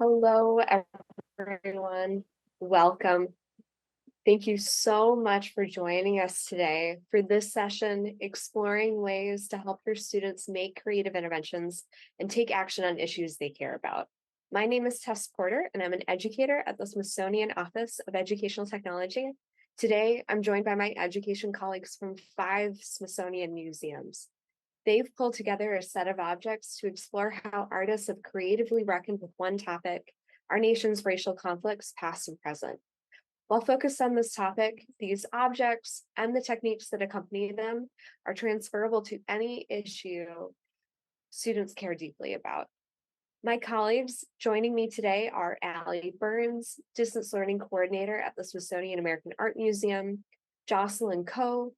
Hello, everyone. Welcome. Thank you so much for joining us today for this session, exploring ways to help your students make creative interventions and take action on issues they care about. My name is Tess Porter, and I'm an educator at the Smithsonian Office of Educational Technology. Today, I'm joined by my education colleagues from 5 Smithsonian museums. They've pulled together a set of objects to explore how artists have creatively reckoned with one topic, our nation's racial conflicts, past and present. While focused on this topic, these objects and the techniques that accompany them are transferable to any issue students care deeply about. My colleagues joining me today are Allie Burns, Distance Learning Coordinator at the Smithsonian American Art Museum, Jocelyn Kho,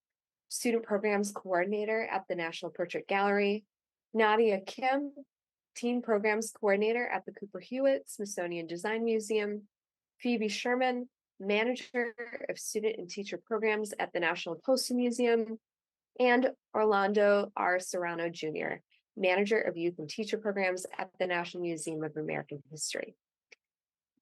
Student Programs Coordinator at the National Portrait Gallery, Nadya Kim, Teen Programs Coordinator at the Cooper Hewitt Smithsonian Design Museum, Phoebe Sherman, Manager of Student and Teacher Programs at the National Postal Museum, and Orlando R. Serrano Jr., Manager of Youth and Teacher Programs at the National Museum of American History.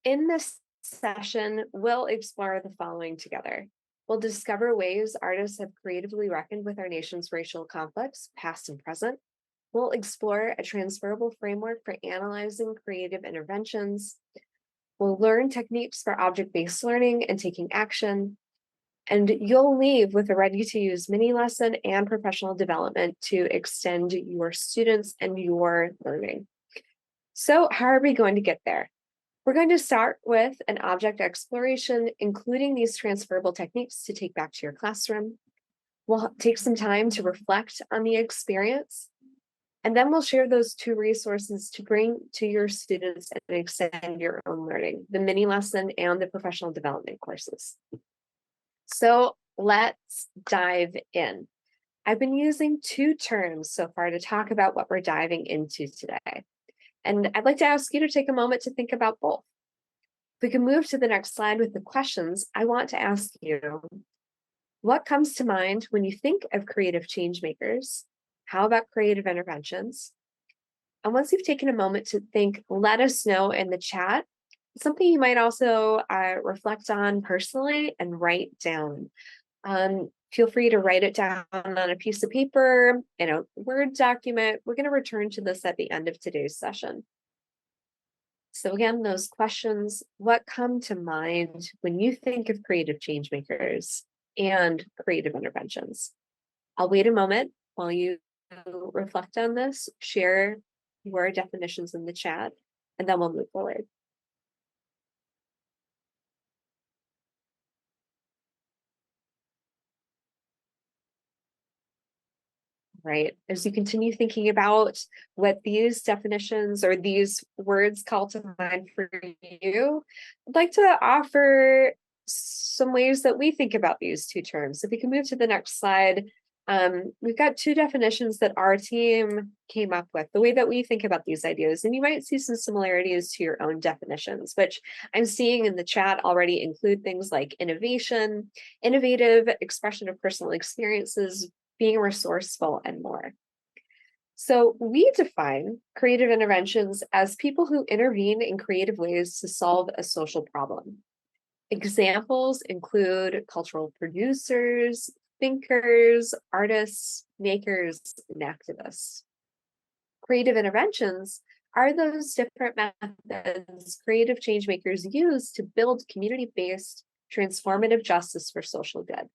In this session, we'll explore the following together. We'll discover ways artists have creatively reckoned with our nation's racial conflicts, past and present. We'll explore a transferable framework for analyzing creative interventions. We'll learn techniques for object-based learning and taking action. And you'll leave with a ready-to-use mini lesson and professional development to extend your students and your learning. So how are we going to get there? We're going to start with an object exploration, including these transferable techniques to take back to your classroom. We'll take some time to reflect on the experience, and then we'll share those 2 resources to bring to your students and extend your own learning, the mini lesson and the professional development courses. So let's dive in. I've been using 2 terms so far to talk about what we're diving into today. And I'd like to ask you to take a moment to think about both. If we can move to the next slide with the questions, I want to ask you, what comes to mind when you think of creative change makers? How about creative interventions? And once you've taken a moment to think, let us know in the chat. It's something you might also reflect on personally and write down. Feel free to write it down on a piece of paper, in a Word document. We're going to return to this at the end of today's session. So again, those questions, what come to mind when you think of creative change makers and creative interventions? I'll wait a moment while you reflect on this, share your definitions in the chat, and then we'll move forward. Right. As you continue thinking about what these definitions or these words call to mind for you, I'd like to offer some ways that we think about these 2 terms. If we can move to the next slide, we've got 2 definitions that our team came up with, the way that we think about these ideas. And you might see some similarities to your own definitions, which I'm seeing in the chat already include things like innovation, innovative expression of personal experiences, being resourceful, and more. So we define creative interventions as people who intervene in creative ways to solve a social problem. Examples include cultural producers, thinkers, artists, makers, and activists. Creative interventions are those different methods creative change makers use to build community-based transformative justice for social good.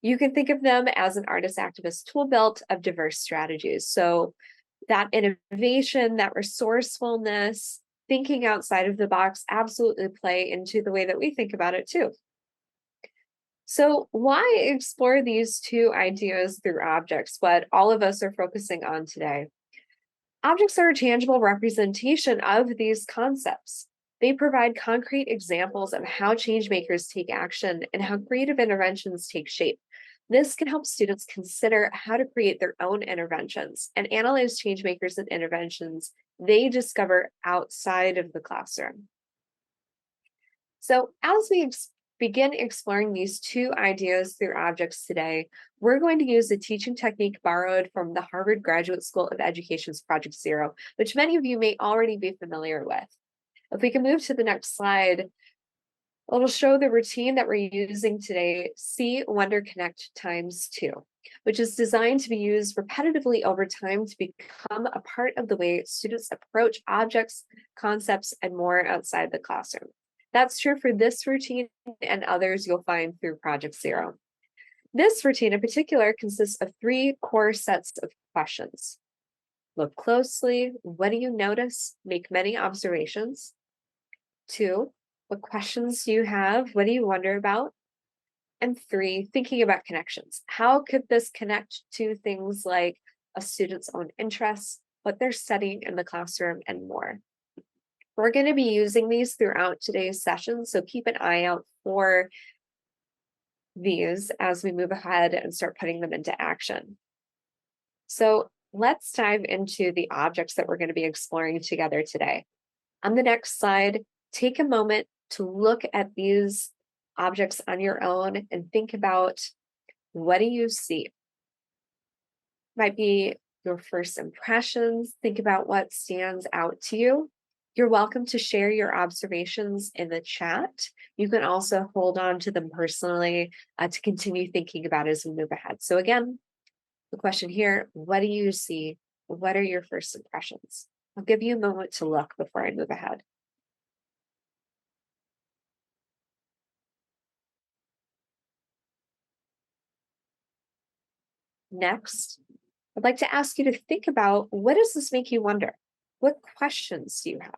You can think of them as an artist-activist tool belt of diverse strategies. So that innovation, that resourcefulness, thinking outside of the box absolutely play into the way that we think about it too. So why explore these 2 ideas through objects, what all of us are focusing on today? Objects are a tangible representation of these concepts. They provide concrete examples of how change makers take action and how creative interventions take shape. This can help students consider how to create their own interventions and analyze change makers and interventions they discover outside of the classroom. So as we begin exploring these 2 ideas through objects today, we're going to use a teaching technique borrowed from the Harvard Graduate School of Education's Project Zero, which many of you may already be familiar with. If we can move to the next slide, it'll show the routine that we're using today, See, Wonder, Connect ×2, which is designed to be used repetitively over time to become a part of the way students approach objects, concepts, and more outside the classroom. That's true for this routine and others you'll find through Project Zero. This routine in particular consists of 3 core sets of questions. Look closely. What do you notice? Make many observations. 2, what questions do you have? What do you wonder about? And 3, thinking about connections. How could this connect to things like a student's own interests, what they're studying in the classroom, and more? We're going to be using these throughout today's session, so keep an eye out for these as we move ahead and start putting them into action. So let's dive into the objects that we're going to be exploring together today. On the next slide, take a moment to look at these objects on your own and think about, what do you see? Might be your first impressions. Think about what stands out to you. You're welcome to share your observations in the chat. You can also hold on to them personally to continue thinking about as we move ahead. So again, the question here, what do you see? What are your first impressions? I'll give you a moment to look before I move ahead. Next, I'd like to ask you to think about, what does this make you wonder? What questions do you have?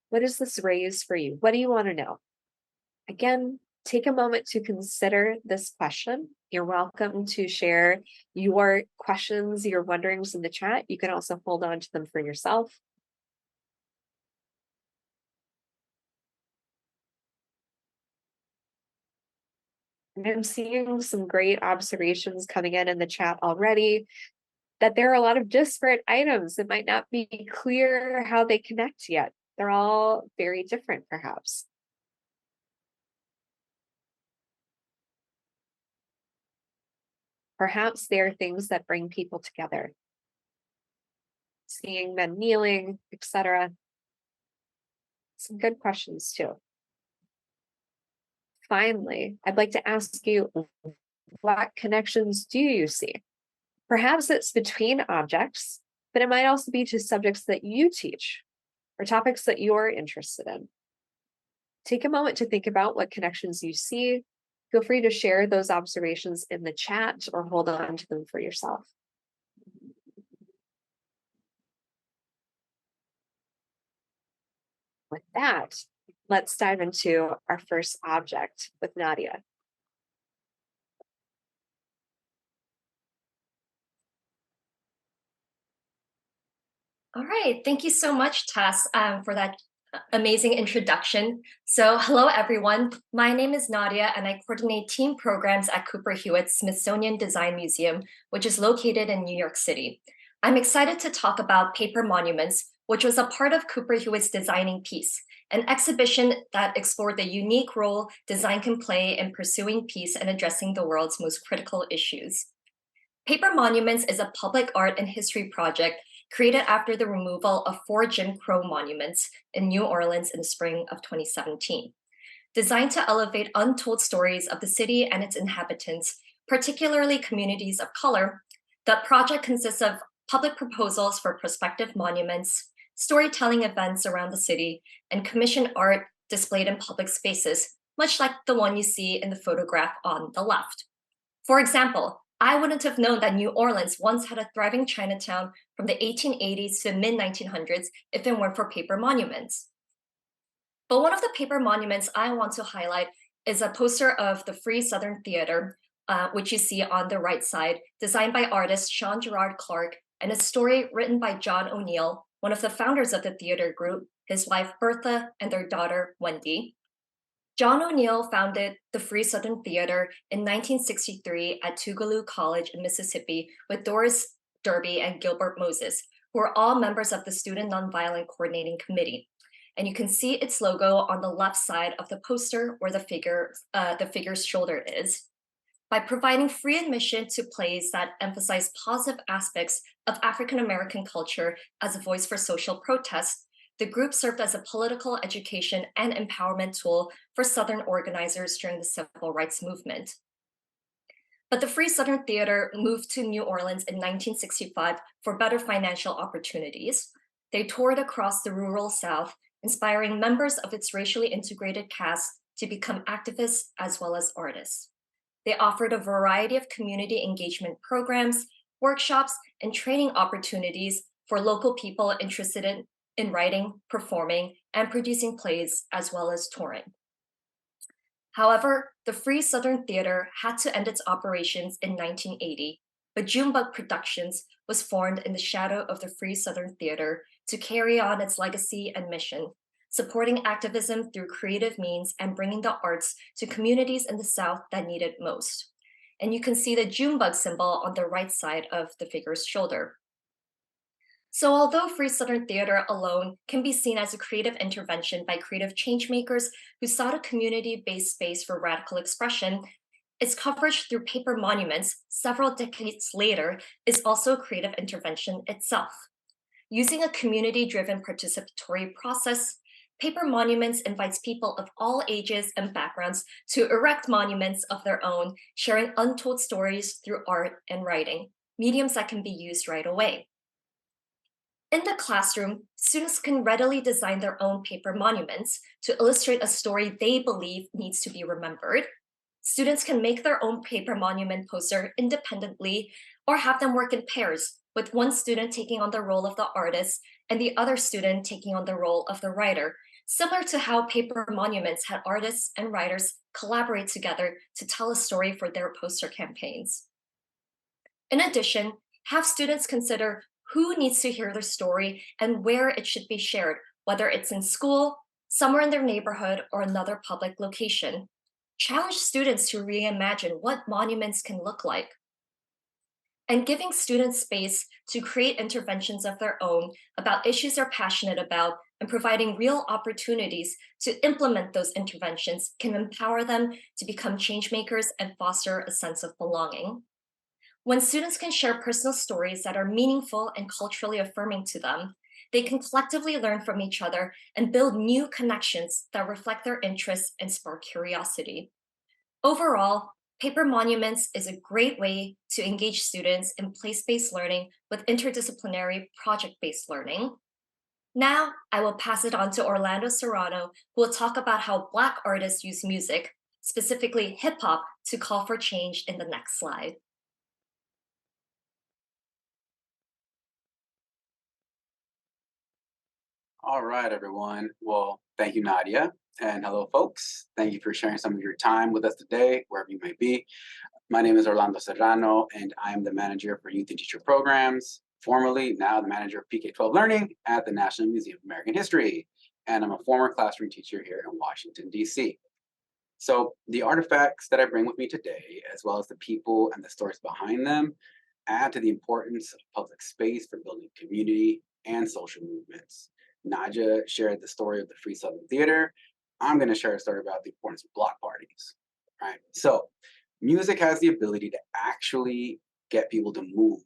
What does this raise for you? What do you want to know? Again, take a moment to consider this question. You're welcome to share your questions, your wonderings in the chat. You can also hold on to them for yourself. And I'm seeing some great observations coming in the chat already, that there are a lot of disparate items that might not be clear how they connect yet. They're all very different, perhaps. Perhaps they are things that bring people together. Seeing men kneeling, etc. Some good questions too. Finally, I'd like to ask you, what connections do you see? Perhaps it's between objects, but it might also be to subjects that you teach or topics that you're interested in. Take a moment to think about what connections you see. Feel free to share those observations in the chat or hold on to them for yourself. With that, let's dive into our first object with Nadya. All right, thank you so much, Tess, for that amazing introduction. So hello, everyone. My name is Nadya, and I coordinate team programs at Cooper Hewitt's Smithsonian Design Museum, which is located in New York City. I'm excited to talk about Paper Monuments, which was a part of Cooper Hewitt's Designing Peace, an exhibition that explored the unique role design can play in pursuing peace and addressing the world's most critical issues. Paper Monuments is a public art and history project created after the removal of 4 Jim Crow monuments in New Orleans in the spring of 2017. Designed to elevate untold stories of the city and its inhabitants, particularly communities of color, the project consists of public proposals for prospective monuments, storytelling events around the city, and commissioned art displayed in public spaces, much like the one you see in the photograph on the left. For example, I wouldn't have known that New Orleans once had a thriving Chinatown from the 1880s to the mid-1900s if it weren't for paper monuments. But one of the paper monuments I want to highlight is a poster of the Free Southern Theater, which you see on the right side, designed by artist Sean Gerard Clark, and a story written by John O'Neill, one of the founders of the theater group, his wife Bertha, and their daughter Wendy. John O'Neill founded the Free Southern Theater in 1963 at Tougaloo College in Mississippi with Doris Derby and Gilbert Moses, who are all members of the Student Nonviolent Coordinating Committee. And you can see its logo on the left side of the poster where the figure's shoulder is. By providing free admission to plays that emphasize positive aspects of African American culture as a voice for social protest, the group served as a political education and empowerment tool for Southern organizers during the civil rights movement. But the Free Southern Theater moved to New Orleans in 1965 for better financial opportunities. They toured across the rural South, inspiring members of its racially integrated cast to become activists as well as artists. They offered a variety of community engagement programs, workshops, and training opportunities for local people interested in writing, performing, and producing plays, as well as touring. However, the Free Southern Theater had to end its operations in 1980, but Junebug Productions was formed in the shadow of the Free Southern Theater to carry on its legacy and mission, supporting activism through creative means and bringing the arts to communities in the South that need it most. And you can see the Junebug symbol on the right side of the figure's shoulder. So, although Free Southern Theater alone can be seen as a creative intervention by creative changemakers who sought a community based space for radical expression, its coverage through paper monuments several decades later is also a creative intervention itself. Using a community driven participatory process, Paper Monuments invites people of all ages and backgrounds to erect monuments of their own, sharing untold stories through art and writing, mediums that can be used right away. In the classroom, students can readily design their own paper monuments to illustrate a story they believe needs to be remembered. Students can make their own paper monument poster independently or have them work in pairs, with one student taking on the role of the artist and the other student taking on the role of the writer, similar to how paper monuments had artists and writers collaborate together to tell a story for their poster campaigns. In addition, have students consider who needs to hear their story and where it should be shared, whether it's in school, somewhere in their neighborhood, or another public location. Challenge students to reimagine what monuments can look like. And giving students space to create interventions of their own about issues they're passionate about and providing real opportunities to implement those interventions can empower them to become changemakers and foster a sense of belonging. When students can share personal stories that are meaningful and culturally affirming to them, they can collectively learn from each other and build new connections that reflect their interests and spark curiosity. Overall, Paper Monuments is a great way to engage students in place-based learning with interdisciplinary project-based learning. Now, I will pass it on to Orlando Serrano, who will talk about how Black artists use music, specifically hip hop, to call for change in the next slide. All right, everyone. Well, thank you, Nadya. And hello, folks. Thank you for sharing some of your time with us today, wherever you may be. My name is Orlando Serrano, and I'm the manager for Youth and Teacher Programs, formerly now the manager of PK-12 Learning at the National Museum of American History. And I'm a former classroom teacher here in Washington, D.C. So the artifacts that I bring with me today, as well as the people and the stories behind them, add to the importance of public space for building community and social movements. Nadya shared the story of the Free Southern Theater. I'm going to share a story about the importance of block parties. Right. So, music has the ability to actually get people to move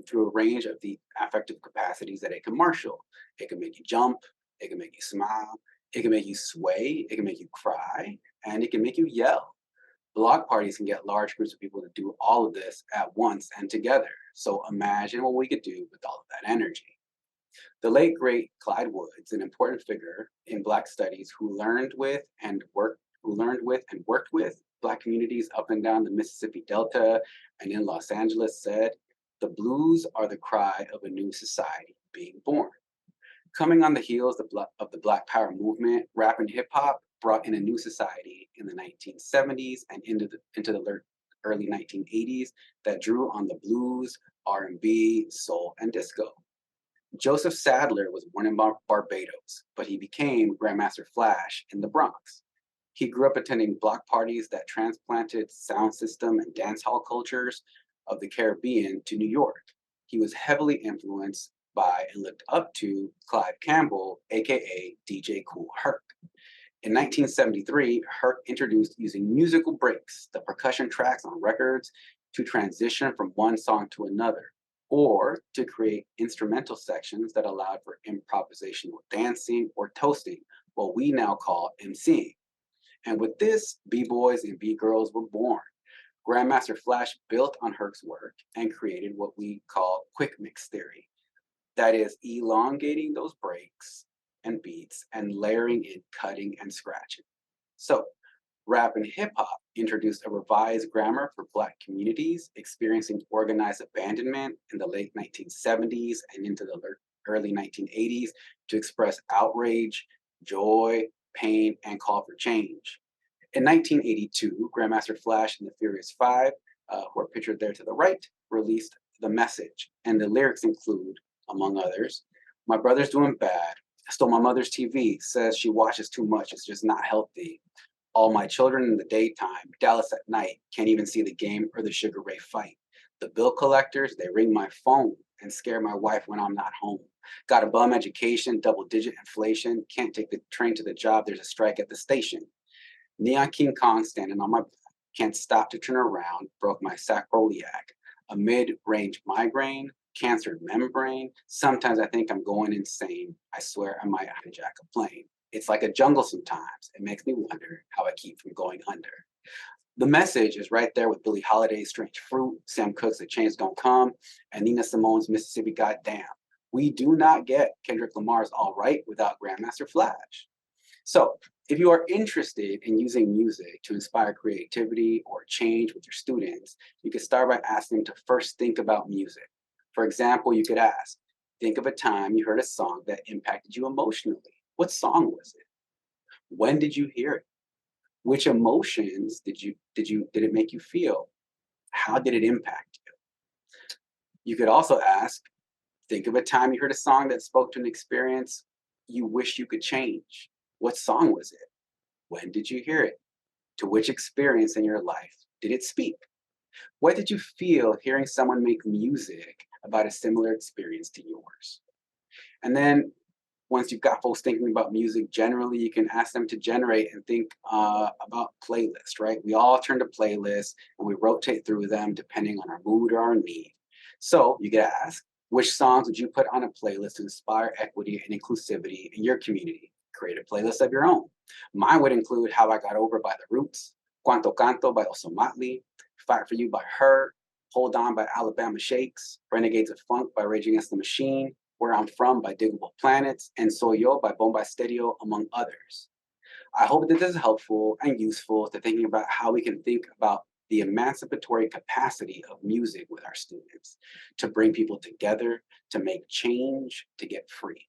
through a range of the affective capacities that it can marshal. It can make you jump. It can make you smile. It can make you sway. It can make you cry, and it can make you yell. Block parties can get large groups of people to do all of this at once and together. So imagine what we could do with all of that energy. The late great Clyde Woods, an important figure in Black studies who learned with and worked with Black communities up and down the Mississippi Delta and in Los Angeles, said, "The blues are the cry of a new society being born." Coming on the heels of the Black Power movement, rap and hip hop brought in a new society in the 1970s and into the early 1980s that drew on the blues, R&B, soul, and disco. Joseph Sadler was born in Barbados, but he became Grandmaster Flash in the Bronx. He grew up attending block parties that transplanted sound system and dance hall cultures of the Caribbean to New York. He was heavily influenced by and looked up to Clive Campbell, aka DJ Kool Herc. In 1973, Herc introduced using musical breaks, the percussion tracks on records, to transition from one song to another. or to create instrumental sections that allowed for improvisational dancing or toasting, what we now call MCing. And with this, B-boys and B-girls were born. Grandmaster Flash built on Herc's work and created what we call quick mix theory. That is, elongating those breaks and beats and layering in cutting and scratching. So, rap and hip hop introduced a revised grammar for Black communities experiencing organized abandonment in the late 1970s and into the early 1980s to express outrage, joy, pain, and call for change. In 1982, Grandmaster Flash and the Furious Five, who are pictured there to the right, released The Message, and the lyrics include, among others, "My brother's doing bad, stole my mother's TV, says she watches too much, it's just not healthy. All my children in the daytime, Dallas at night, can't even see the game or the Sugar Ray fight. The bill collectors, they ring my phone and scare my wife when I'm not home. Got a bum education, double-digit inflation, can't take the train to the job, there's a strike at the station. Neon King Kong standing on my back, can't stop to turn around, broke my sacroiliac. A mid-range migraine, cancered membrane. Sometimes I think I'm going insane. I swear I might hijack a plane. It's like a jungle sometimes. It makes me wonder how I keep from going under." The Message is right there with Billie Holiday's Strange Fruit, Sam Cooke's The Change Don't Come, and Nina Simone's Mississippi Goddamn. We do not get Kendrick Lamar's All Right without Grandmaster Flash. So, if you are interested in using music to inspire creativity or change with your students, you can start by asking them to first think about music. For example, you could ask, think of a time you heard a song that impacted you emotionally. What song was it? When did you hear it? Which emotions did it make you feel? How did it impact you? You could also ask, think of a time you heard a song that spoke to an experience you wish you could change. What song was it? When did you hear it? To which experience in your life did it speak? What did you feel hearing someone make music about a similar experience to yours? And then once you've got folks thinking about music generally, you can ask them to generate and think about playlists, right? We all turn to playlists and we rotate through them depending on our mood or our need. So you get asked, which songs would you put on a playlist to inspire equity and inclusivity in your community? Create a playlist of your own. Mine would include How I Got Over by The Roots, Cuanto Canto by Osomatli, Fight for You by Her, Hold On by Alabama Shakes, Renegades of Funk by Rage Against the Machine, Where I'm From by Diggable Planets, and Soy Yo by Bomba Stereo, among others. I hope that this is helpful and useful to thinking about how we can think about the emancipatory capacity of music with our students, to bring people together, to make change, to get free.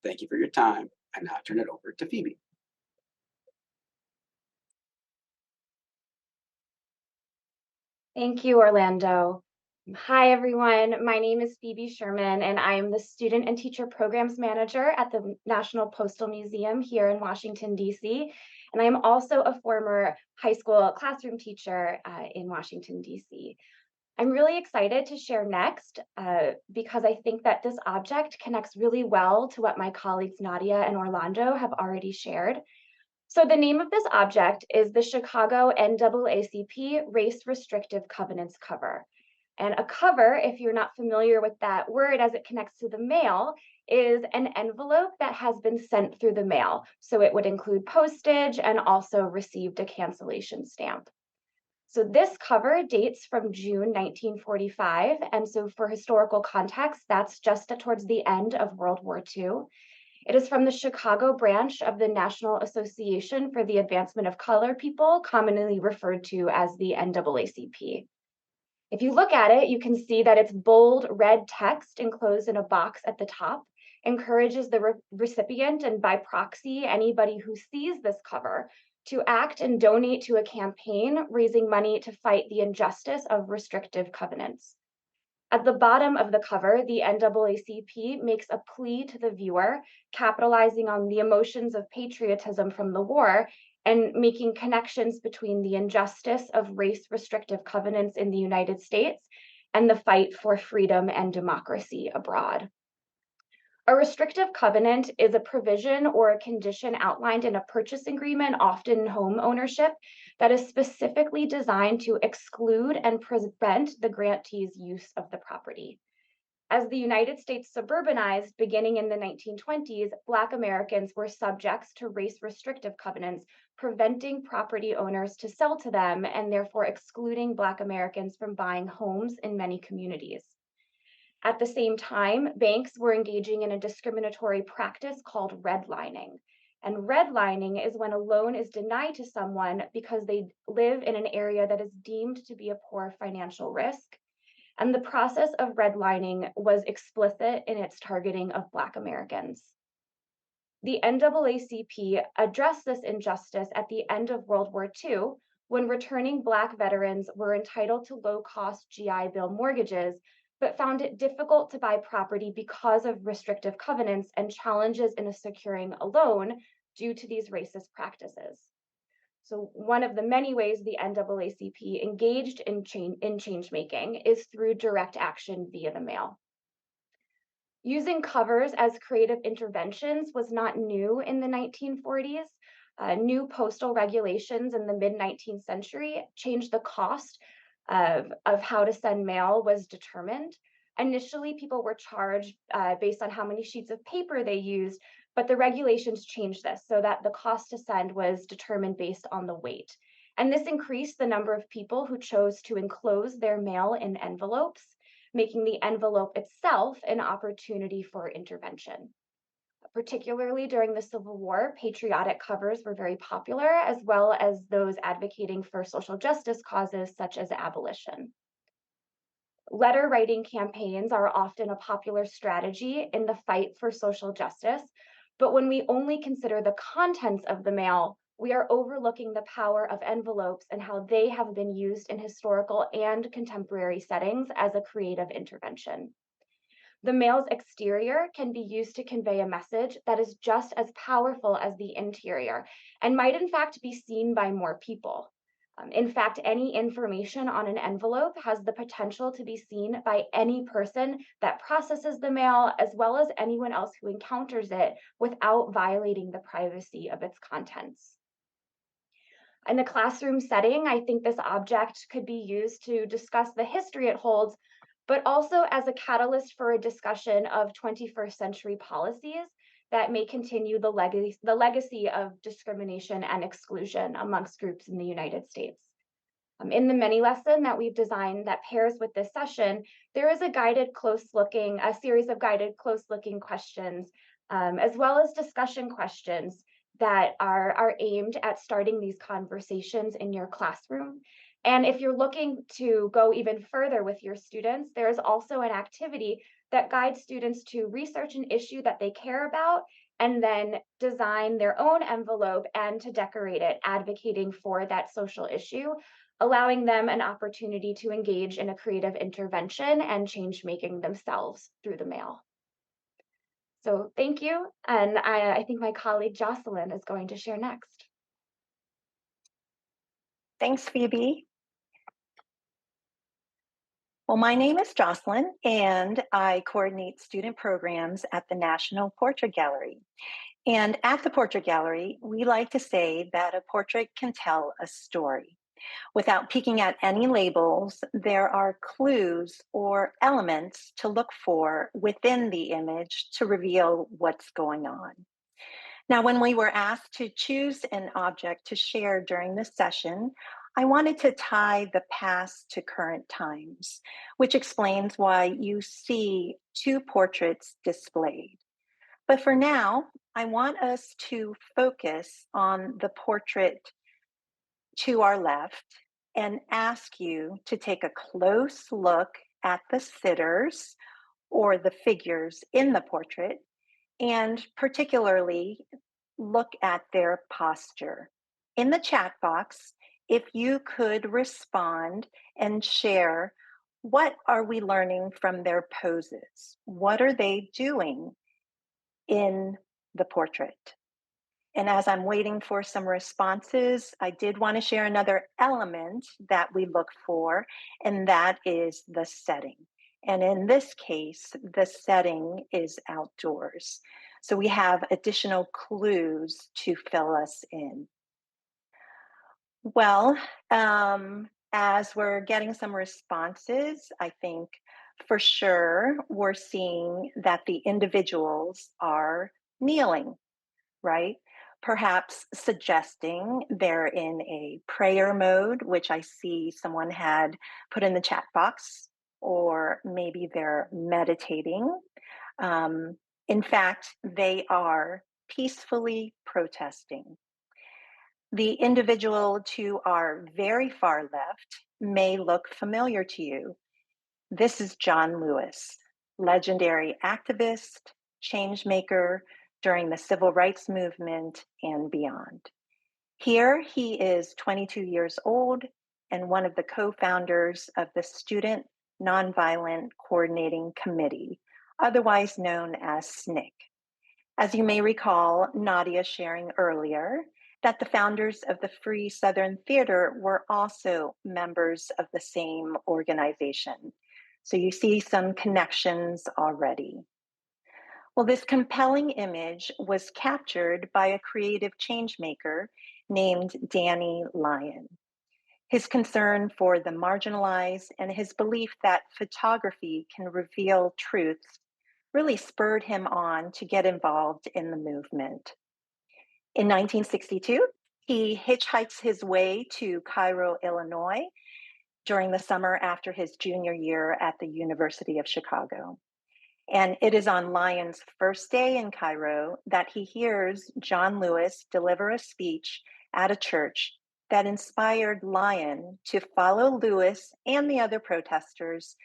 Thank you for your time, and now I turn it over to Phoebe. Thank you, Orlando. Hi, everyone. My name is Phoebe Sherman, and I am the Student and Teacher Programs Manager at the National Postal Museum here in Washington, D.C. And I am also a former high school classroom teacher in Washington, D.C. I'm really excited to share next because I think that this object connects really well to what my colleagues Nadya and Orlando have already shared. So the name of this object is the Chicago NAACP Race Restrictive Covenants cover. And a cover, if you're not familiar with that word as it connects to the mail, is an envelope that has been sent through the mail. So it would include postage and also received a cancellation stamp. So this cover dates from June 1945. And so for historical context, that's just towards the end of World War II. It is from the Chicago branch of the National Association for the Advancement of Colored People, commonly referred to as the NAACP. If you look at it, you can see that its bold red text enclosed in a box at the top encourages the recipient and by proxy, anybody who sees this cover to act and donate to a campaign raising money to fight the injustice of restrictive covenants. At the bottom of the cover, the NAACP makes a plea to the viewer, capitalizing on the emotions of patriotism from the war and making connections between the injustice of race-restrictive covenants in the United States and the fight for freedom and democracy abroad. A restrictive covenant is a provision or a condition outlined in a purchase agreement, often home ownership, that is specifically designed to exclude and prevent the grantee's use of the property. As the United States suburbanized beginning in the 1920s, Black Americans were subjects to race restrictive covenants, preventing property owners to sell to them and therefore excluding Black Americans from buying homes in many communities. At the same time, banks were engaging in a discriminatory practice called redlining. And redlining is when a loan is denied to someone because they live in an area that is deemed to be a poor financial risk. And the process of redlining was explicit in its targeting of Black Americans. The NAACP addressed this injustice at the end of World War II when returning Black veterans were entitled to low-cost GI Bill mortgages, but found it difficult to buy property because of restrictive covenants and challenges in securing a loan due to these racist practices. So one of the many ways the NAACP engaged in change making is through direct action via the mail. Using covers as creative interventions was not new in the 1940s. New postal regulations in the mid-19th century changed the cost of how to send mail was determined. Initially, people were charged based on how many sheets of paper they used, but the regulations changed this so that the cost to send was determined based on the weight. And this increased the number of people who chose to enclose their mail in envelopes, making the envelope itself an opportunity for intervention. Particularly during the Civil War, patriotic covers were very popular, as well as those advocating for social justice causes such as abolition. Letter writing campaigns are often a popular strategy in the fight for social justice, but when we only consider the contents of the mail, we are overlooking the power of envelopes and how they have been used in historical and contemporary settings as a creative intervention. The mail's exterior can be used to convey a message that is just as powerful as the interior and might in fact be seen by more people. In fact, any information on an envelope has the potential to be seen by any person that processes the mail, as well as anyone else who encounters it without violating the privacy of its contents. In a classroom setting, I think this object could be used to discuss the history it holds, but also as a catalyst for a discussion of 21st century policies that may continue the legacy of discrimination and exclusion amongst groups in the United States. In the mini lesson that we've designed that pairs with this session, there is a series of guided close looking questions, as well as discussion questions that are aimed at starting these conversations in your classroom. And if you're looking to go even further with your students, there is also an activity that guides students to research an issue that they care about and then design their own envelope and to decorate it, advocating for that social issue, allowing them an opportunity to engage in a creative intervention and change making themselves through the mail. So thank you. And I think my colleague Jocelyn is going to share next. Thanks, Phoebe. Well, my name is Jocelyn, and I coordinate student programs at the National Portrait Gallery. And at the Portrait Gallery, we like to say that a portrait can tell a story. Without peeking at any labels, there are clues or elements to look for within the image to reveal what's going on. Now, when we were asked to choose an object to share during this session, I wanted to tie the past to current times, which explains why you see two portraits displayed. But for now, I want us to focus on the portrait to our left and ask you to take a close look at the sitters or the figures in the portrait, and particularly look at their posture. In the chat box, if you could respond and share, what are we learning from their poses? What are they doing in the portrait? And as I'm waiting for some responses, I did want to share another element that we look for, and that is the setting. And in this case, the setting is outdoors. So we have additional clues to fill us in. Well, as we're getting some responses, I think for sure, we're seeing that the individuals are kneeling, right? Perhaps suggesting they're in a prayer mode, which I see someone had put in the chat box, or maybe they're meditating. Um, in fact, they are peacefully protesting. The individual to our very far left may look familiar to you. This is John Lewis, legendary activist, change maker during the civil rights movement and beyond. Here he is 22 years old and one of the co-founders of the Student Nonviolent Coordinating Committee, otherwise known as SNCC. As you may recall, Nadya sharing earlier that the founders of the Free Southern Theater were also members of the same organization. So you see some connections already. Well, this compelling image was captured by a creative change maker named Danny Lyon. His concern for the marginalized and his belief that photography can reveal truths really spurred him on to get involved in the movement. In 1962, he hitchhikes his way to Cairo, Illinois, during the summer after his junior year at the University of Chicago. And it is on Lyon's first day in Cairo that he hears John Lewis deliver a speech at a church that inspired Lyon to follow Lewis and the other protesters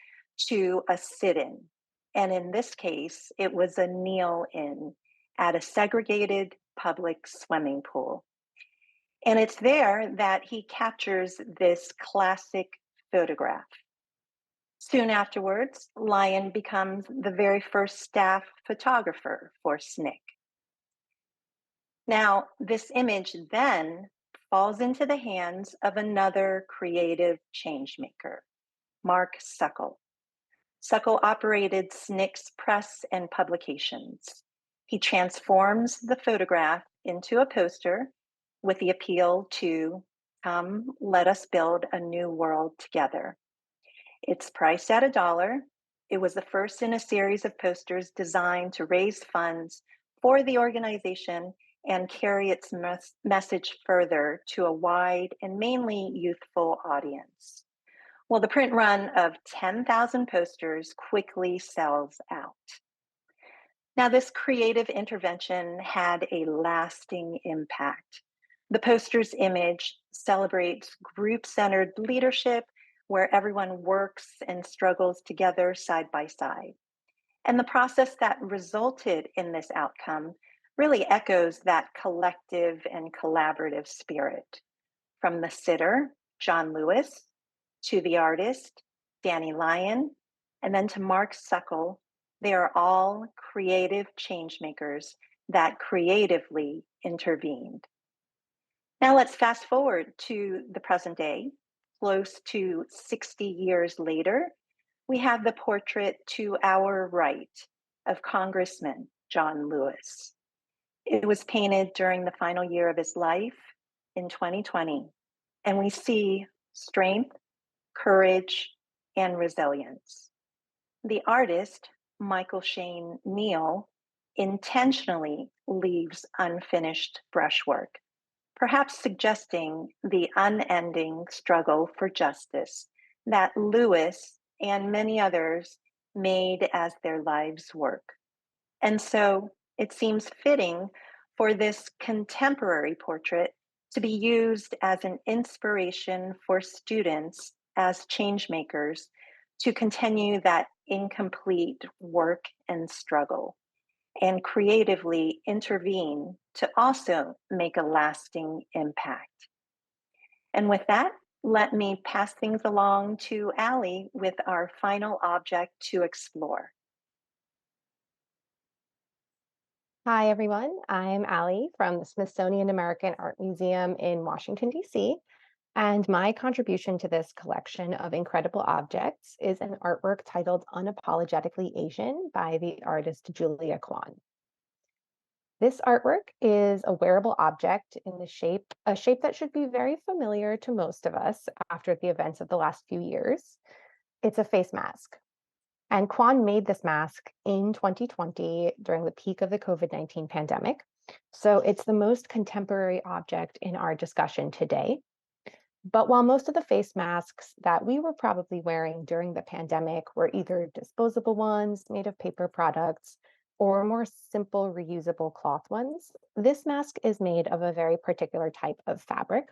to a sit-in. And in this case, it was a kneel-in at a segregated public swimming pool. And it's there that he captures this classic photograph. Soon afterwards, Lyon becomes the very first staff photographer for SNCC. Now, this image then falls into the hands of another creative changemaker, Mark Suckle. Suckle operated SNCC's press and publications. He transforms the photograph into a poster with the appeal to come, let us build a new world together. It's priced at $1. It was the first in a series of posters designed to raise funds for the organization and carry its message further to a wide and mainly youthful audience. Well, the print run of 10,000 posters quickly sells out. Now, this creative intervention had a lasting impact. The poster's image celebrates group-centered leadership where everyone works and struggles together side by side. And the process that resulted in this outcome really echoes that collective and collaborative spirit. From the sitter, John Lewis, to the artist, Danny Lyon, and then to Mark Suckle, they are all creative changemakers that creatively intervened. Now let's fast forward to the present day. Close to 60 years later, we have the portrait to our right of Congressman John Lewis. It was painted during the final year of his life in 2020, and we see strength, courage, and resilience. The artist, Michael Shane Neal, intentionally leaves unfinished brushwork, perhaps suggesting the unending struggle for justice that Lewis and many others made as their lives' work. And so it seems fitting for this contemporary portrait to be used as an inspiration for students as changemakers to continue that incomplete work and struggle and creatively intervene to also make a lasting impact. And with that, let me pass things along to Allie with our final object to explore. Hi, everyone. I'm Allie from the Smithsonian American Art Museum in Washington, D.C. And my contribution to this collection of incredible objects is an artwork titled Unapologetically Asian by the artist Julia Kwan. This artwork is a wearable object in a shape that should be very familiar to most of us after the events of the last few years. It's a face mask. And Kwan made this mask in 2020 during the peak of the COVID-19 pandemic. So it's the most contemporary object in our discussion today. But while most of the face masks that we were probably wearing during the pandemic were either disposable ones made of paper products or more simple reusable cloth ones, this mask is made of a very particular type of fabric.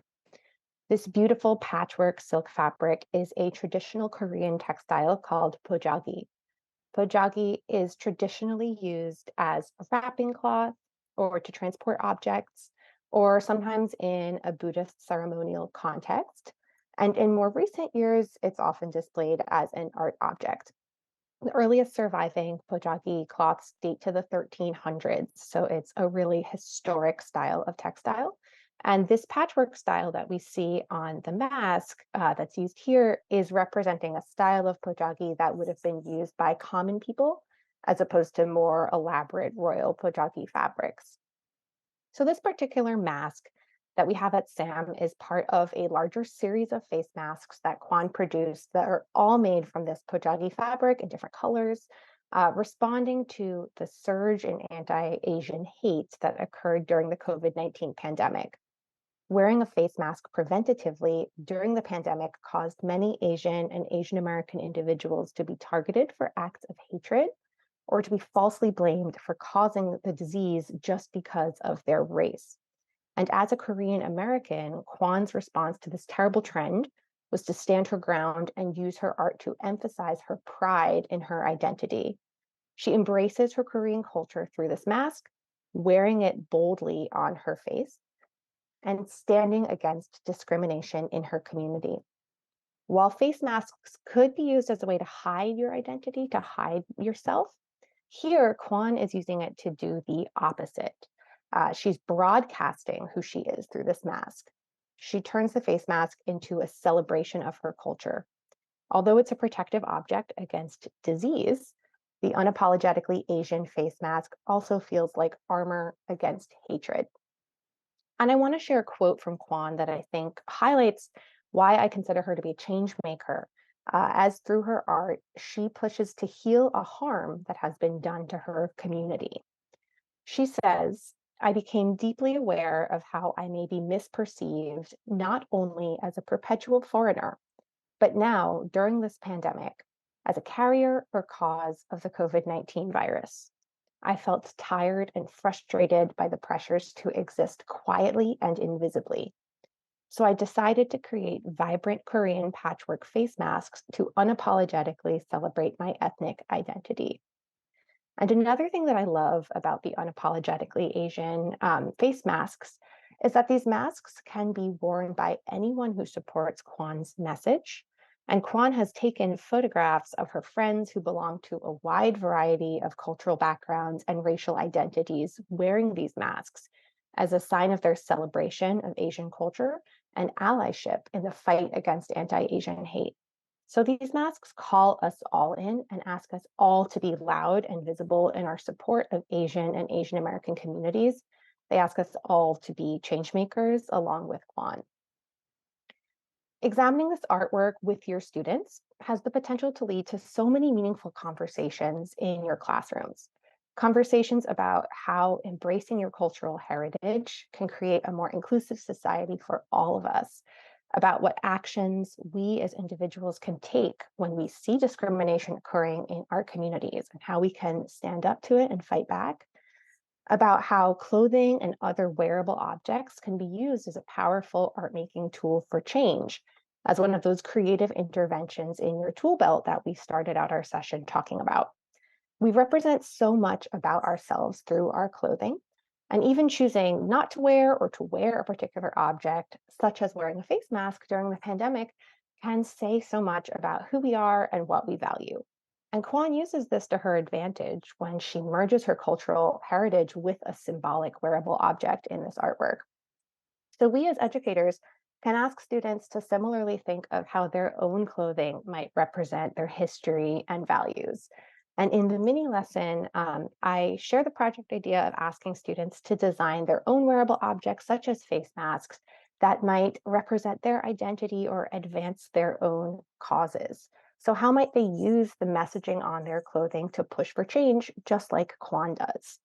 This beautiful patchwork silk fabric is a traditional Korean textile called pojagi. Pojagi is traditionally used as a wrapping cloth or to transport objects, or sometimes in a Buddhist ceremonial context. And in more recent years, it's often displayed as an art object. The earliest surviving pojagi cloths date to the 1300s, so it's a really historic style of textile. And this patchwork style that we see on the mask that's used here is representing a style of pojagi that would have been used by common people as opposed to more elaborate royal pojagi fabrics. So this particular mask that we have at SAM is part of a larger series of face masks that Kwan produced that are all made from this pojagi fabric in different colors, responding to the surge in anti-Asian hate that occurred during the COVID-19 pandemic. Wearing a face mask preventatively during the pandemic caused many Asian and Asian American individuals to be targeted for acts of hatred or to be falsely blamed for causing the disease just because of their race. And as a Korean American, Kwan's response to this terrible trend was to stand her ground and use her art to emphasize her pride in her identity. She embraces her Korean culture through this mask, wearing it boldly on her face, and standing against discrimination in her community. While face masks could be used as a way to hide your identity, to hide yourself, here Kwan is using it to do the opposite. She's broadcasting who she is through this mask. She turns the face mask into a celebration of her culture. Although it's a protective object against disease, the unapologetically Asian face mask also feels like armor against hatred. And I want to share a quote from Kwan that I think highlights why I consider her to be a change maker. As through her art, she pushes to heal a harm that has been done to her community. She says, I became deeply aware of how I may be misperceived, not only as a perpetual foreigner, but now during this pandemic, as a carrier or cause of the COVID-19 virus. I felt tired and frustrated by the pressures to exist quietly and invisibly. So I decided to create vibrant Korean patchwork face masks to unapologetically celebrate my ethnic identity. And another thing that I love about the unapologetically Asian face masks is that these masks can be worn by anyone who supports Kwan's message. And Kwan has taken photographs of her friends who belong to a wide variety of cultural backgrounds and racial identities wearing these masks as a sign of their celebration of Asian culture and allyship in the fight against anti-Asian hate. So these masks call us all in and ask us all to be loud and visible in our support of Asian and Asian American communities. They ask us all to be change makers along with Kwan. Examining this artwork with your students has the potential to lead to so many meaningful conversations in your classrooms. Conversations about how embracing your cultural heritage can create a more inclusive society for all of us, about what actions we as individuals can take when we see discrimination occurring in our communities and how we can stand up to it and fight back, about how clothing and other wearable objects can be used as a powerful art-making tool for change, as one of those creative interventions in your tool belt that we started out our session talking about. We represent so much about ourselves through our clothing, and even choosing not to wear or to wear a particular object, such as wearing a face mask during the pandemic, can say so much about who we are and what we value. And Kwan uses this to her advantage when she merges her cultural heritage with a symbolic wearable object in this artwork. So we as educators can ask students to similarly think of how their own clothing might represent their history and values. And in the mini lesson, I share the project idea of asking students to design their own wearable objects, such as face masks, that might represent their identity or advance their own causes. So how might they use the messaging on their clothing to push for change, just like Kwan does?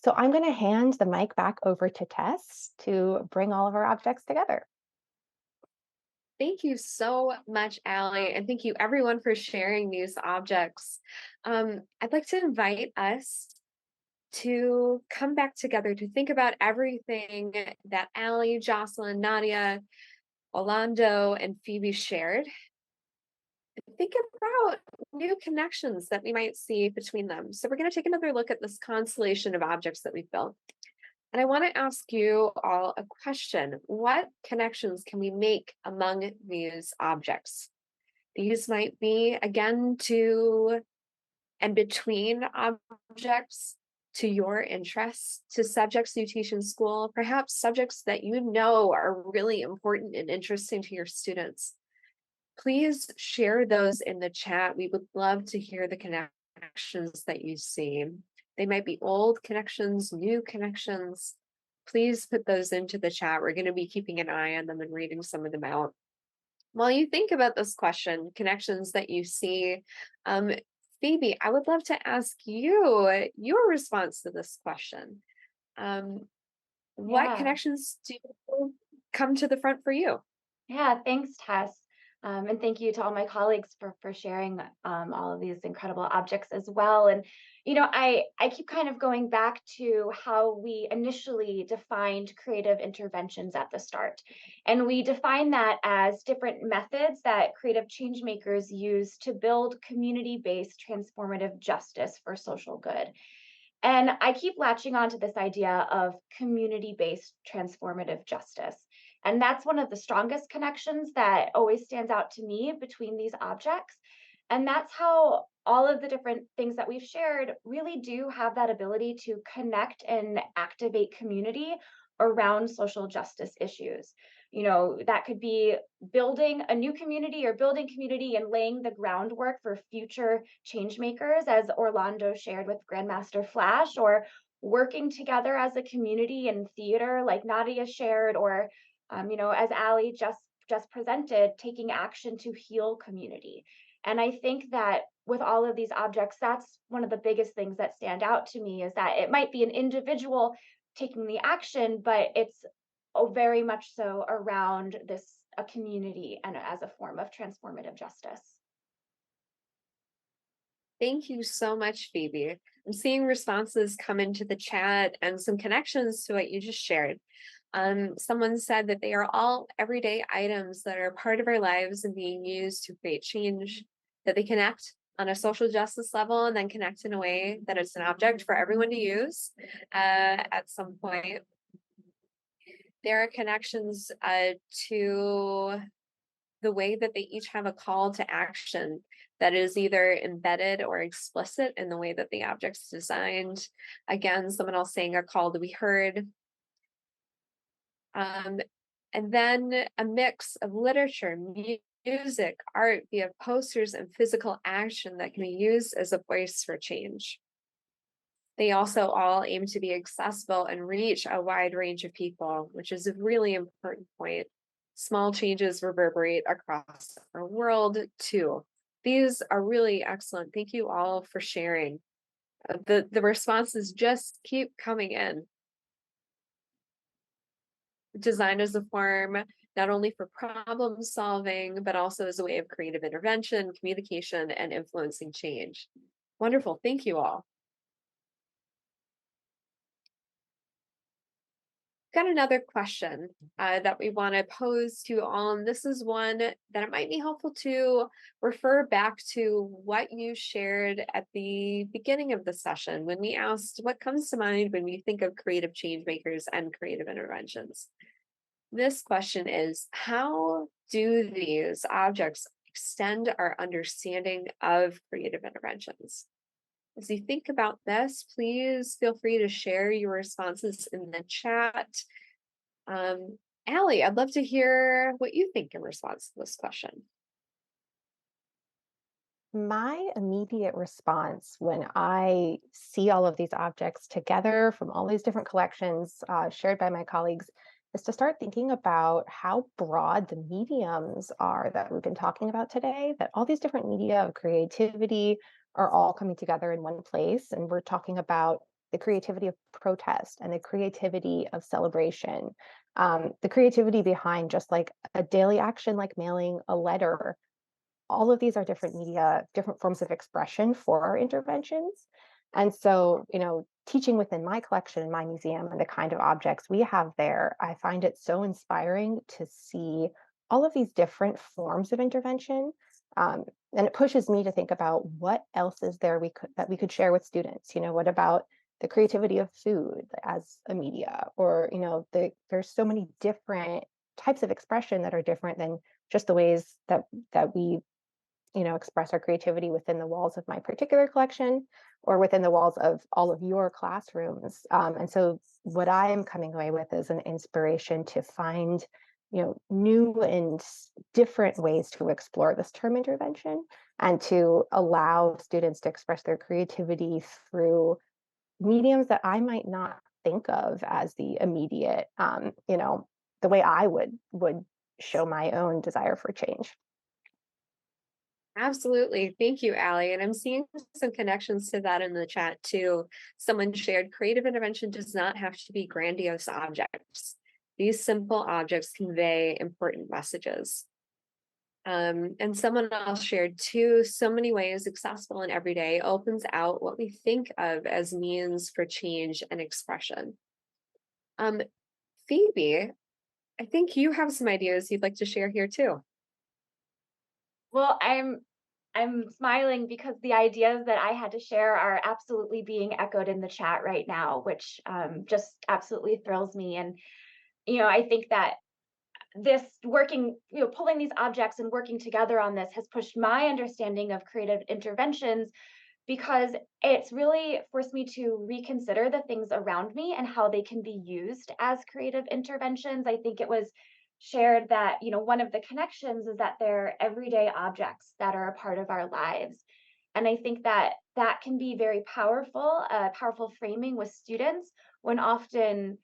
So I'm going to hand the mic back over to Tess to bring all of our objects together. Thank you so much, Allie, and thank you everyone for sharing these objects. I'd like to invite us to come back together to think about everything that Allie, Jocelyn, Nadya, Orlando, and Phoebe shared. Think about new connections that we might see between them. So we're going to take another look at this constellation of objects that we've built. And I want to ask you all a question. What connections can we make among these objects? These might be, again, to and between objects, to your interests, to subjects you teach in school, perhaps subjects that you know are really important and interesting to your students. Please share those in the chat. We would love to hear the connections that you see. They might be old connections, new connections. Please put those into the chat. We're going to be keeping an eye on them and reading some of them out. While you think about this question, connections that you see, Phoebe, I would love to ask you your response to this question. What Yeah. connections do come to the front for you? Yeah, thanks, Tess. And thank you to all my colleagues for sharing all of these incredible objects as well. And, I keep kind of going back to how we initially defined creative interventions at the start. And we define that as different methods that creative change makers use to build community-based transformative justice for social good. And I keep latching on to this idea of community-based transformative justice. And that's one of the strongest connections that always stands out to me between these objects. And that's how all of the different things that we've shared really do have that ability to connect and activate community around social justice issues. That could be building a new community or building community and laying the groundwork for future change makers, as Orlando shared with Grandmaster Flash, or working together as a community in theater, like Nadia shared, or as Allie just presented, taking action to heal community. And I think that with all of these objects, that's one of the biggest things that stand out to me, is that it might be an individual taking the action, but it's very much so around a community and as a form of transformative justice. Thank you so much, Phoebe. I'm seeing responses come into the chat and some connections to what you just shared. Someone said that they are all everyday items that are part of our lives and being used to create change, that they connect on a social justice level and then connect in a way that it's an object for everyone to use at some point. There are connections to the way that they each have a call to action that is either embedded or explicit in the way that the object's designed. Again, someone else saying a call to be heard. And then a mix of literature, music, art via posters and physical action that can be used as a voice for change. They also all aim to be accessible and reach a wide range of people, which is a really important point. Small changes reverberate across our world too. These are really excellent. Thank you all for sharing. The responses just keep coming in. Design as a form, not only for problem solving, but also as a way of creative intervention, communication, and influencing change. Wonderful. Thank you all. Got another question that we want to pose to you all, and this is one that it might be helpful to refer back to what you shared at the beginning of the session when we asked what comes to mind when we think of creative change makers and creative interventions. This question is, how do these objects extend our understanding of creative interventions? As you think about this, please feel free to share your responses in the chat. Allie, I'd love to hear what you think in response to this question. My immediate response when I see all of these objects together from all these different collections shared by my colleagues is to start thinking about how broad the mediums are that we've been talking about today, that all these different media of creativity are all coming together in one place. And we're talking about the creativity of protest and the creativity of celebration, the creativity behind just like a daily action, like mailing a letter. All of these are different media, different forms of expression for our interventions. And so, teaching within my collection in my museum and the kind of objects we have there, I find it so inspiring to see all of these different forms of intervention. And it pushes me to think about what else is there that we could share with students. What about the creativity of food as a media? Or, there's so many different types of expression that are different than just the ways that we express our creativity within the walls of my particular collection or within the walls of all of your classrooms. And so what I am coming away with is an inspiration to find, new and different ways to explore this term intervention and to allow students to express their creativity through mediums that I might not think of as the immediate, the way I would show my own desire for change. Absolutely. Thank you, Allie. And I'm seeing some connections to that in the chat too. Someone shared creative intervention does not have to be grandiose objects. These simple objects convey important messages. And someone else shared too, so many ways accessible and everyday opens out what we think of as means for change and expression. Phoebe, I think you have some ideas you'd like to share here too. Well, I'm smiling because the ideas that I had to share are absolutely being echoed in the chat right now, which just absolutely thrills me. And I think that this working, pulling these objects and working together on this has pushed my understanding of creative interventions, because it's really forced me to reconsider the things around me and how they can be used as creative interventions. I think it was shared that, one of the connections is that they're everyday objects that are a part of our lives. And I think that that can be very powerful, powerful framing with students when often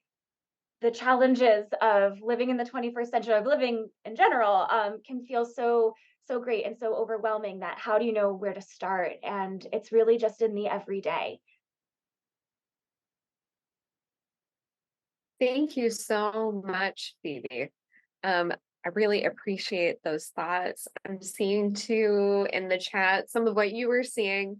the challenges of living in the 21st century, of living in general, can feel so great and so overwhelming that how do you know where to start? And it's really just in the everyday. Thank you so much, Phoebe. I really appreciate those thoughts. I'm seeing too in the chat some of what you were seeing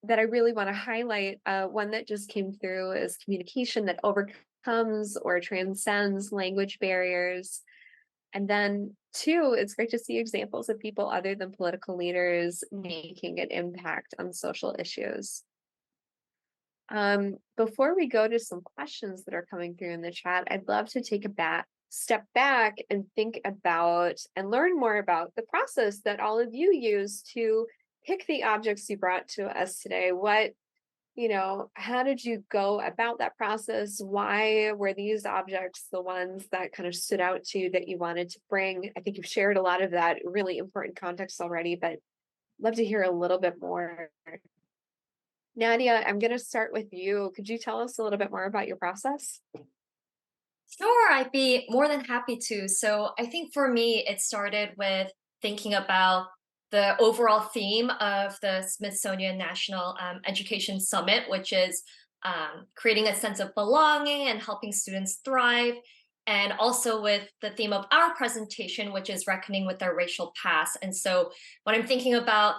that I really want to highlight. One that just came through is communication that overcomes or transcends language barriers. And then two, it's great to see examples of people other than political leaders making an impact on social issues. Before we go to some questions that are coming through in the chat, I'd love to take a step back and think about and learn more about the process that all of you use to pick the objects you brought to us today. How did you go about that process? Why were these objects the ones that kind of stood out to you that you wanted to bring? I think you've shared a lot of that really important context already, but I'd love to hear a little bit more. Nadya, I'm going to start with you. Could you tell us a little bit more about your process? Sure, I'd be more than happy to. So I think for me, it started with thinking about the overall theme of the Smithsonian National Education Summit, which is creating a sense of belonging and helping students thrive. And also with the theme of our presentation, which is reckoning with our racial past. And so when I'm thinking about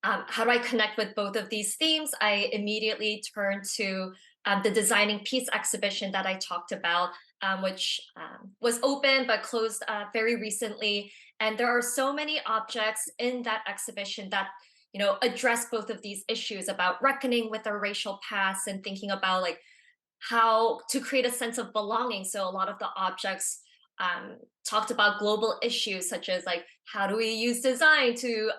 how do I connect with both of these themes, I immediately turn to the Designing Peace exhibition that I talked about, which was open but closed very recently. And there are so many objects in that exhibition that address both of these issues about reckoning with our racial past and thinking about like how to create a sense of belonging. So a lot of the objects talked about global issues such as like how do we use design to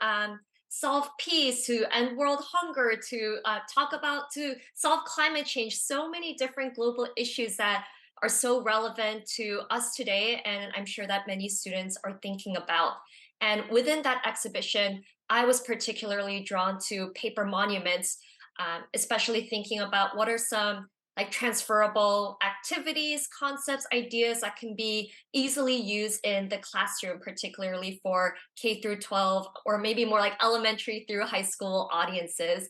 solve peace, to end world hunger, to to solve climate change. So many different global issues that are so relevant to us today, and I'm sure that many students are thinking about. And within that exhibition, I was particularly drawn to paper monuments, especially thinking about what are some like transferable activities, concepts, ideas that can be easily used in the classroom, particularly for K through 12, or maybe more like elementary through high school audiences.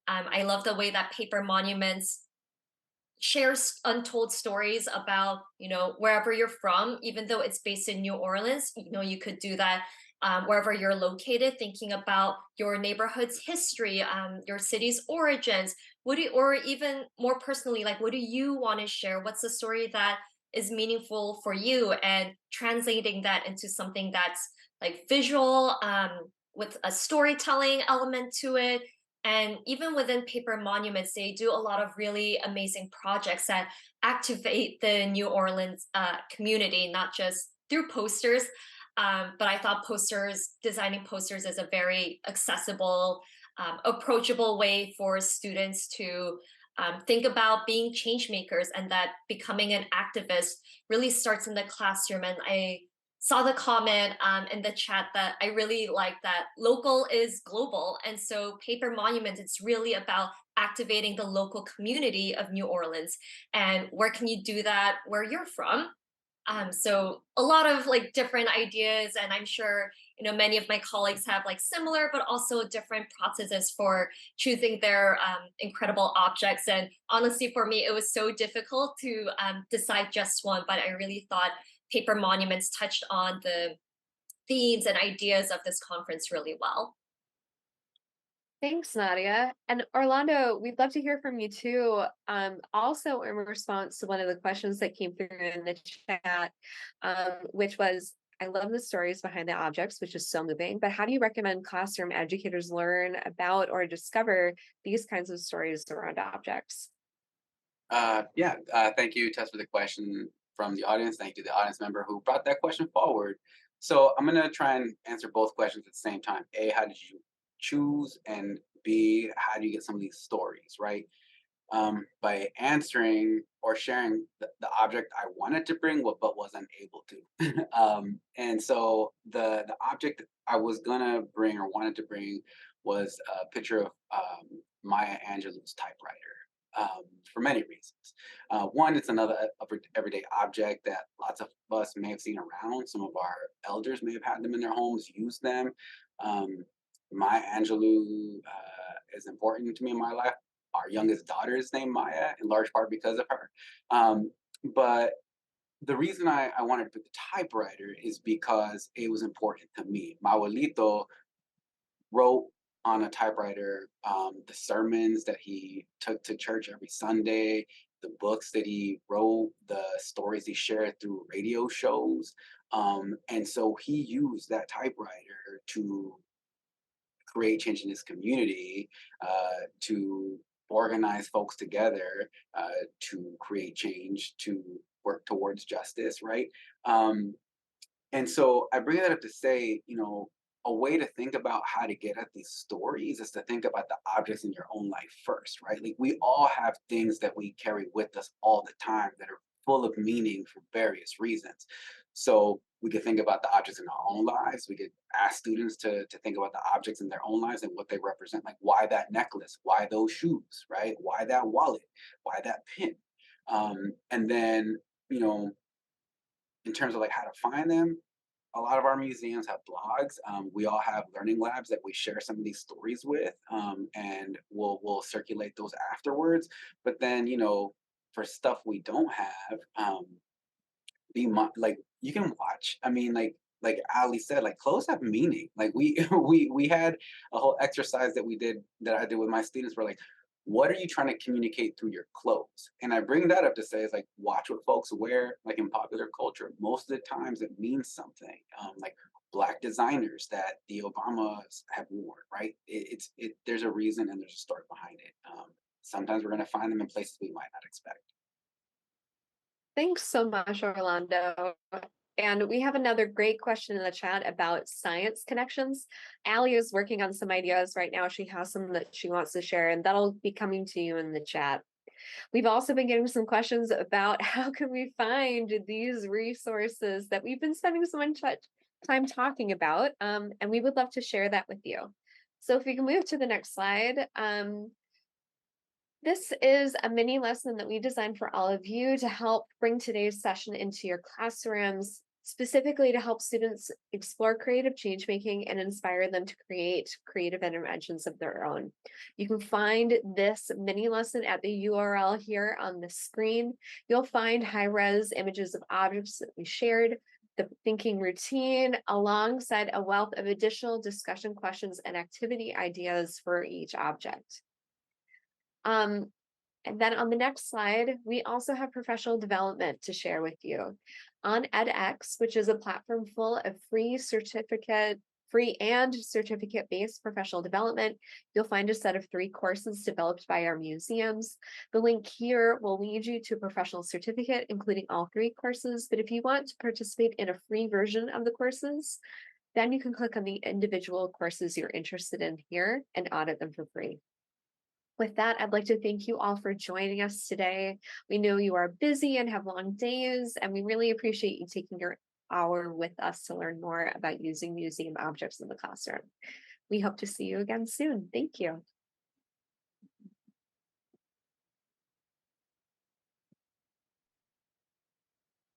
I love the way that Paper Monuments shares untold stories about, wherever you're from. Even though it's based in New Orleans, you could do that wherever you're located, thinking about your neighborhood's history, your city's origins. Or even more personally, like, what do you want to share? What's the story that is meaningful for you, and translating that into something that's like visual, with a storytelling element to it. And even within Paper Monuments, they do a lot of really amazing projects that activate the New Orleans community, not just through posters. But I thought designing posters is a very accessible, approachable way for students to think about being change makers, and that becoming an activist really starts in the classroom. And I saw the comment in the chat that I really like that local is global. And so Paper Monuments, it's really about activating the local community of New Orleans. And where can you do that where you're from? So a lot of like different ideas, and I'm sure many of my colleagues have like similar but also different processes for choosing their incredible objects. And honestly, for me, it was so difficult to decide just one, but I really thought Paper Monuments touched on the themes and ideas of this conference really well. Thanks, Nadia. And Orlando, we'd love to hear from you too. Also in response to one of the questions that came through in the chat, which was, I love the stories behind the objects, which is so moving, but how do you recommend classroom educators learn about or discover these kinds of stories around objects? Thank you, Tess, for the question from the audience. Thank you to the audience member who brought that question forward. So I'm going to try and answer both questions at the same time. A, how did you choose? And B, how do you get some of these stories, right? By answering or sharing the object I wanted to bring, but wasn't able to. And so the object I was gonna bring or wanted to bring was a picture of Maya Angelou's typewriter. For many reasons. One, it's another everyday object that lots of us may have seen around. Some of our elders may have had them in their homes, used them. Maya Angelou is important to me in my life. Our youngest daughter is named Maya, in large part because of her. But the reason I wanted to put the typewriter is because it was important to me. My abuelito wrote on a typewriter the sermons that he took to church every Sunday, the books that he wrote, the stories he shared through radio shows. And so he used that typewriter to create change in his community, to organize folks together, to create change, to work towards justice, right? And so I bring that up to say, a way to think about how to get at these stories is to think about the objects in your own life first, right? Like, we all have things that we carry with us all the time that are full of meaning for various reasons. So we could think about the objects in our own lives. We could ask students to think about the objects in their own lives and what they represent. Like, why that necklace? Why those shoes, right? Why that wallet? Why that pin? And then, in terms of like how to find them, a lot of our museums have blogs. We all have learning labs that we share some of these stories with, and we'll circulate those afterwards. But then, for stuff we don't have, like, you can watch. I mean, like Ali said, like, clothes have meaning. Like, we had a whole exercise that I did with my students. Where, like, what are you trying to communicate through your clothes? And I bring that up to say, is like, watch what folks wear, like, in popular culture. Most of the times it means something. Like Black designers that the Obamas have worn, right? There's a reason and there's a story behind it. Sometimes we're going to find them in places we might not expect. Thanks so much, Orlando. And we have another great question in the chat about science connections. Allie is working on some ideas right now. She has some that she wants to share, and that'll be coming to you in the chat. We've also been getting some questions about how can we find these resources that we've been spending so much time talking about, and we would love to share that with you. So if we can move to the next slide. This is a mini lesson that we designed for all of you to help bring today's session into your classrooms, specifically to help students explore creative change making and inspire them to create creative interventions of their own. You can find this mini lesson at the URL here on the screen. You'll find high-res images of objects that we shared, the thinking routine, alongside a wealth of additional discussion questions and activity ideas for each object. And then on the next slide, we also have professional development to share with you. On edX, which is a platform full of free and certificate-based professional development, you'll find a set of 3 courses developed by our museums. The link here will lead you to a professional certificate, including all 3 courses. But if you want to participate in a free version of the courses, then you can click on the individual courses you're interested in here and audit them for free. With that, I'd like to thank you all for joining us today. We know you are busy and have long days, and we really appreciate you taking your hour with us to learn more about using museum objects in the classroom. We hope to see you again soon. Thank you.